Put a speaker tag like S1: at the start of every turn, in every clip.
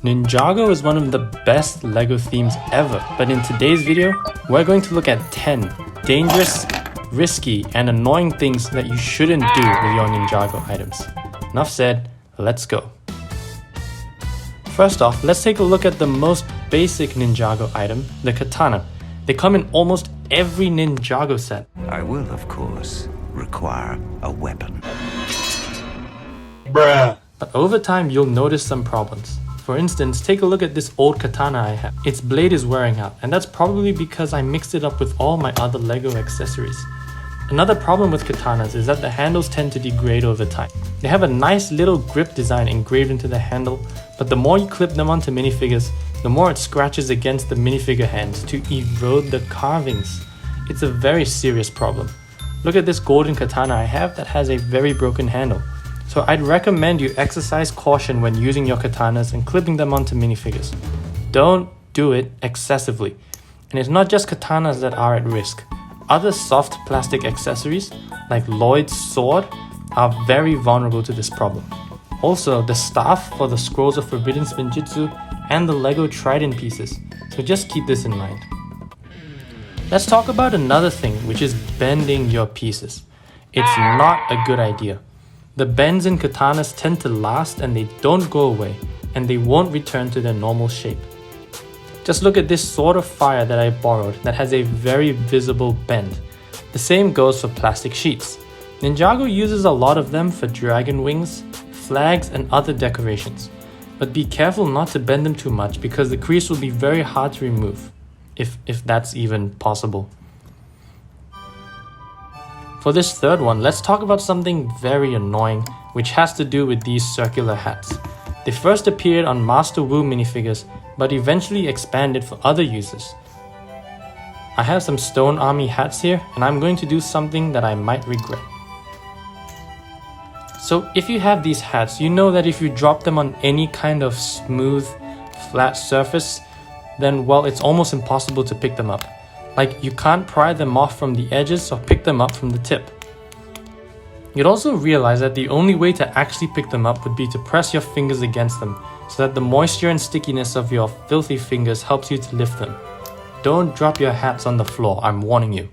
S1: Ninjago is one of the best LEGO themes ever, but in today's video, we're going to look at 10 dangerous, risky, and annoying things that you shouldn't do with your Ninjago items. Enough said, let's go. First off, let's take a look at the most basic Ninjago item, the katana. They come in almost every Ninjago set.
S2: I will, of course, require a weapon.
S1: Bruh. But over time, you'll notice some problems. For instance, take a look at this old katana I have. Its blade is wearing out, and that's probably because I mixed it up with all my other LEGO accessories. Another problem with katanas is that the handles tend to degrade over time. They have a nice little grip design engraved into the handle, but the more you clip them onto minifigures, the more it scratches against the minifigure hands to erode the carvings. It's a very serious problem. Look at this golden katana I have that has a very broken handle. So I'd recommend you exercise caution when using your katanas and clipping them onto minifigures. Don't do it excessively. And it's not just katanas that are at risk. Other soft plastic accessories, like Lloyd's sword, are very vulnerable to this problem. Also, the staff for the Scrolls of Forbidden Spinjitzu and the LEGO Trident pieces, so just keep this in mind. Let's talk about another thing, which is bending your pieces. It's not a good idea. The bends in katanas tend to last and they don't go away, and they won't return to their normal shape. Just look at this sword of fire that I borrowed that has a very visible bend. The same goes for plastic sheets. Ninjago uses a lot of them for dragon wings, flags, and other decorations. But be careful not to bend them too much because the crease will be very hard to remove, if that's even possible. For this third one, let's talk about something very annoying, which has to do with these circular hats. They first appeared on Master Wu minifigures, but eventually expanded for other uses. I have some Stone Army hats here, and I'm going to do something that I might regret. So if you have these hats, you know that if you drop them on any kind of smooth, flat surface, then well, it's almost impossible to pick them up. Like, you can't pry them off from the edges or pick them up from the tip. You'd also realize that the only way to actually pick them up would be to press your fingers against them, so that the moisture and stickiness of your filthy fingers helps you to lift them. Don't drop your hats on the floor, I'm warning you.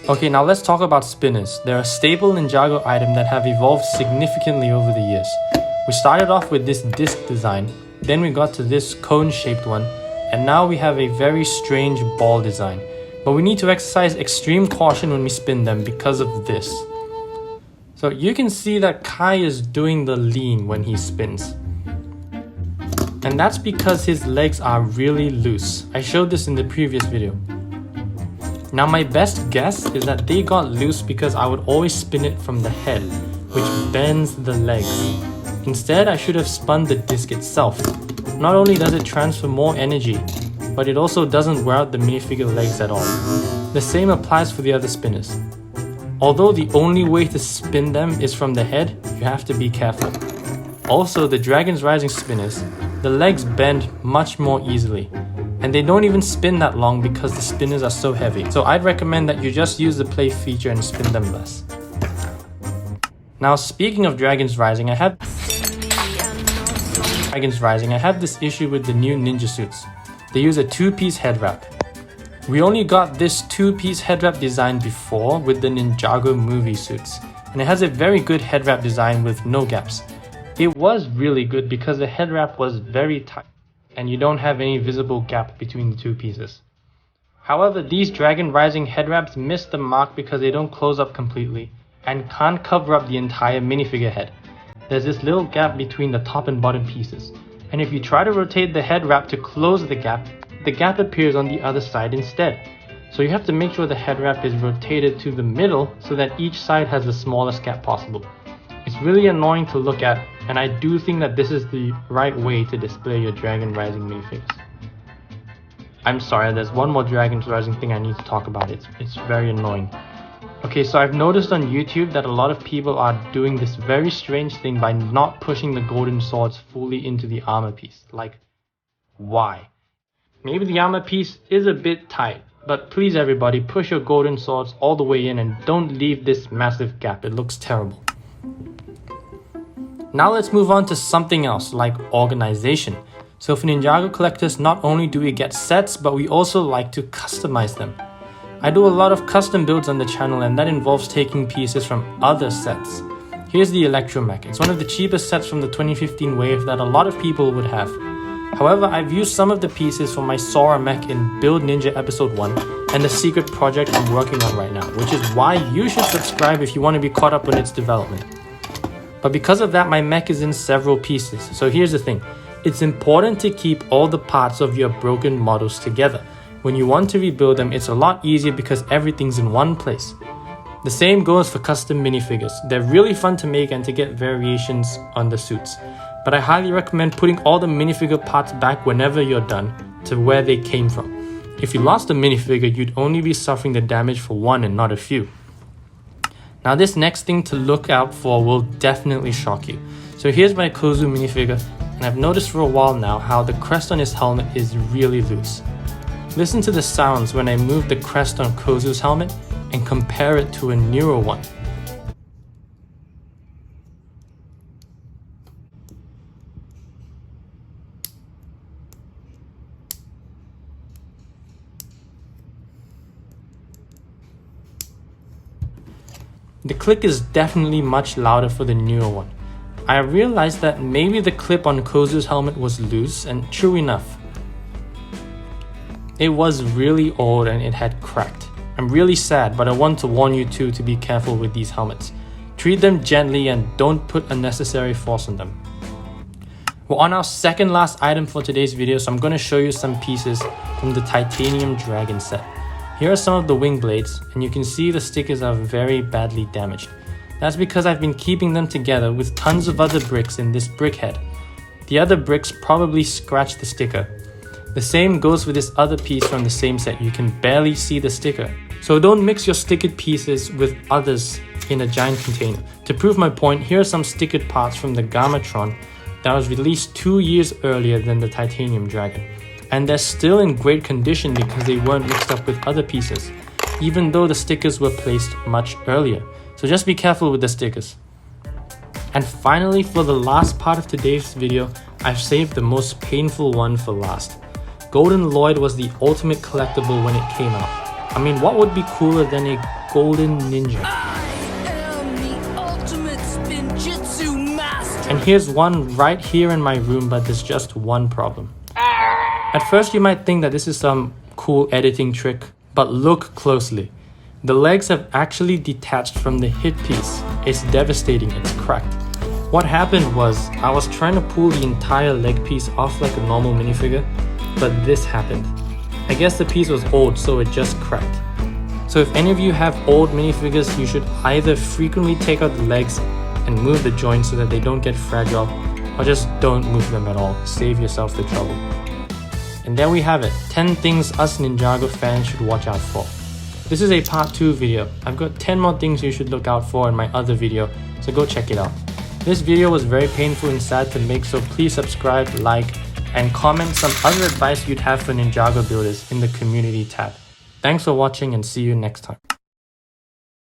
S1: Okay, now let's talk about spinners. They're a staple Ninjago item that have evolved significantly over the years. We started off with this disc design, then we got to this cone-shaped one, and now we have a very strange ball design. But we need to exercise extreme caution when we spin them because of this. So you can see that Kai is doing the lean when he spins. And that's because his legs are really loose. I showed this in the previous video. Now my best guess is that they got loose because I would always spin it from the head, which bends the legs. Instead, I should have spun the disc itself. Not only does it transfer more energy, but it also doesn't wear out the minifigure legs at all. The same applies for the other spinners. Although the only way to spin them is from the head, you have to be careful. Also, the Dragon's Rising spinners, the legs bend much more easily, and they don't even spin that long because the spinners are so heavy. So I'd recommend that you just use the play feature and spin them less. Now, speaking of Dragon's Rising, I have this issue with the new ninja suits. They use a two-piece head wrap. We only got this two-piece head wrap design before with the Ninjago movie suits, and it has a very good head wrap design with no gaps. It was really good because the head wrap was very tight, and you don't have any visible gap between the two pieces. However, these Dragon Rising head wraps miss the mark because they don't close up completely, and can't cover up the entire minifigure head. There's this little gap between the top and bottom pieces, and if you try to rotate the head wrap to close the gap appears on the other side instead. So you have to make sure the head wrap is rotated to the middle so that each side has the smallest gap possible. It's really annoying to look at, and I do think that this is the right way to display your Dragon Rising minifigures. I'm sorry, there's one more Dragon Rising thing I need to talk about. It's very annoying. Okay, so I've noticed on YouTube that a lot of people are doing this very strange thing by not pushing the golden swords fully into the armor piece. Like, why? Maybe the armor piece is a bit tight, but please everybody, push your golden swords all the way in and don't leave this massive gap. It looks terrible. Now let's move on to something else, like organization. So for Ninjago collectors, not only do we get sets, but we also like to customize them. I do a lot of custom builds on the channel, and that involves taking pieces from other sets. Here's the Electromech. It's one of the cheapest sets from the 2015 wave that a lot of people would have. However, I've used some of the pieces from my Sora mech in Build Ninja Episode 1 and the secret project I'm working on right now, which is why you should subscribe if you want to be caught up on its development. But because of that, my mech is in several pieces. So here's the thing. It's important to keep all the parts of your broken models together. When you want to rebuild them, it's a lot easier because everything's in one place. The same goes for custom minifigures. They're really fun to make and to get variations on the suits. But I highly recommend putting all the minifigure parts back whenever you're done to where they came from. If you lost a minifigure, you'd only be suffering the damage for one and not a few. Now this next thing to look out for will definitely shock you. So here's my Kozu minifigure, and I've noticed for a while now how the crest on his helmet is really loose. Listen to the sounds when I move the crest on Kozu's helmet and compare it to a newer one. The click is definitely much louder for the newer one. I realized that maybe the clip on Kozu's helmet was loose, and true enough, it was really old and it had cracked. I'm really sad, but I want to warn you too to be careful with these helmets. Treat them gently and don't put unnecessary force on them. We're on our second last item for today's video, so I'm going to show you some pieces from the Titanium Dragon set. Here are some of the wing blades, and you can see the stickers are very badly damaged. That's because I've been keeping them together with tons of other bricks in this brick head. The other bricks probably scratched the sticker. The same goes for this other piece from the same set. You can barely see the sticker. So don't mix your stickered pieces with others in a giant container. To prove my point, here are some stickered parts from the Gamatron that was released 2 years earlier than the Titanium Dragon. And they're still in great condition because they weren't mixed up with other pieces, even though the stickers were placed much earlier. So just be careful with the stickers. And finally, for the last part of today's video, I've saved the most painful one for last. Golden Lloyd was the ultimate collectible when it came out. I mean, what would be cooler than a golden ninja?
S3: I am the ultimate spinjitzu master.
S1: And here's one right here in my room, but there's just one problem. At first you might think that this is some cool editing trick, but look closely. The legs have actually detached from the hip piece. It's devastating, it's cracked. What happened was, I was trying to pull the entire leg piece off like a normal minifigure, but this happened. I guess the piece was old, so it just cracked. So if any of you have old minifigures, you should either frequently take out the legs and move the joints so that they don't get fragile, or just don't move them at all. Save yourself the trouble. And there we have it, 10 things us Ninjago fans should watch out for. This is a part 2 video. I've got 10 more things you should look out for in my other video, so go check it out. This video was very painful and sad to make, so please subscribe, like, and comment some other advice you'd have for Ninjago builders in the community tab. Thanks for watching and see you next time.